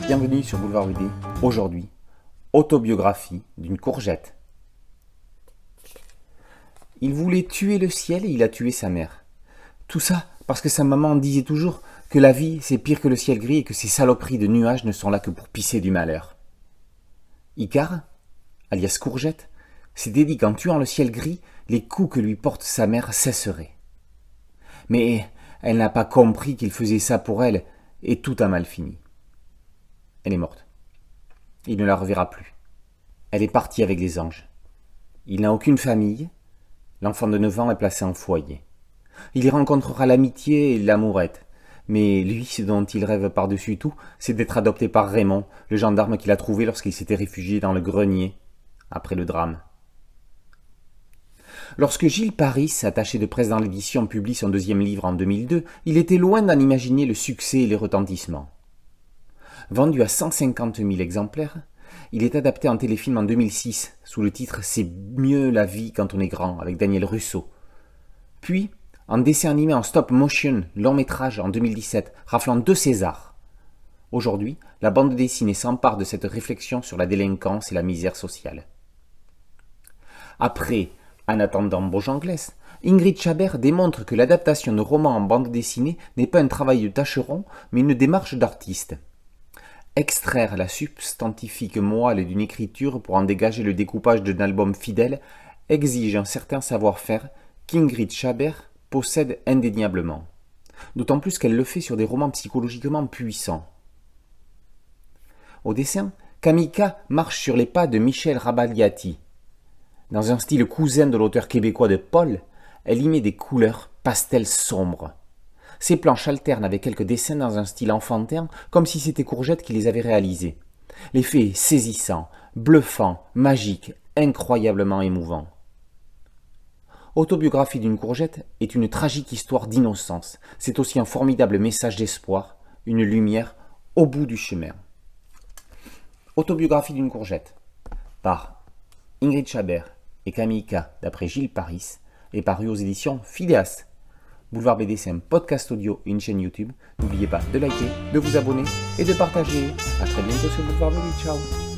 bienvenue sur Boulevard BD. Aujourd'hui, autobiographie d'une courgette. Il voulait tuer le ciel et il a tué sa mère. Tout ça parce que sa maman disait toujours que la vie c'est pire que le ciel gris et que ces saloperies de nuages ne sont là que pour pisser du malheur. Icare, alias Courgette, s'était dit qu'en tuant le ciel gris, les coups que lui porte sa mère cesseraient. Mais elle n'a pas compris qu'il faisait ça pour elle et tout a mal fini. Elle est morte. Il ne la reverra plus. Elle est partie avec les anges. Il n'a aucune famille. L'enfant de 9 ans est placé en foyer. Il y rencontrera l'amitié et l'amourette. Mais lui, ce dont il rêve par-dessus tout, c'est d'être adopté par Raymond, le gendarme qu'il a trouvé lorsqu'il s'était réfugié dans le grenier, après le drame. Lorsque Gilles Paris, attaché de presse dans l'édition, publie son deuxième livre en 2002, il était loin d'en imaginer le succès et les retentissements. Vendu à 150 000 exemplaires, il est adapté en téléfilm en 2006 sous le titre « C'est mieux la vie quand on est grand » avec Daniel Russo. Puis, en dessin animé en stop motion, long métrage en 2017, raflant 2 Césars. Aujourd'hui, la bande dessinée s'empare de cette réflexion sur la délinquance et la misère sociale. Après En attendant Bojanglès, Ingrid Chabert démontre que l'adaptation de romans en bande dessinée n'est pas un travail de tâcheron, mais une démarche d'artiste. Extraire la substantifique moelle d'une écriture pour en dégager le découpage d'un album fidèle exige un certain savoir-faire qu'Ingrid Chabert possède indéniablement. D'autant plus qu'elle le fait sur des romans psychologiquement puissants. Au dessin, Kamika marche sur les pas de Michel Rabagliati. Dans un style cousin de l'auteur québécois de Paul, elle y met des couleurs pastel sombres. Ces planches alternent avec quelques dessins dans un style enfantin, comme si c'était Courgette qui les avait réalisés. L'effet est saisissant, bluffant, magique, incroyablement émouvant. Autobiographie d'une courgette est une tragique histoire d'innocence. C'est aussi un formidable message d'espoir, une lumière au bout du chemin. Autobiographie d'une courgette, par Ingrid Chabert et Kamika, d'après Gilles Paris, est paru aux éditions Phileas. Boulevard BD, c'est un podcast audio et une chaîne YouTube. N'oubliez pas de liker, de vous abonner et de partager. A très bientôt sur Boulevard BD. Ciao.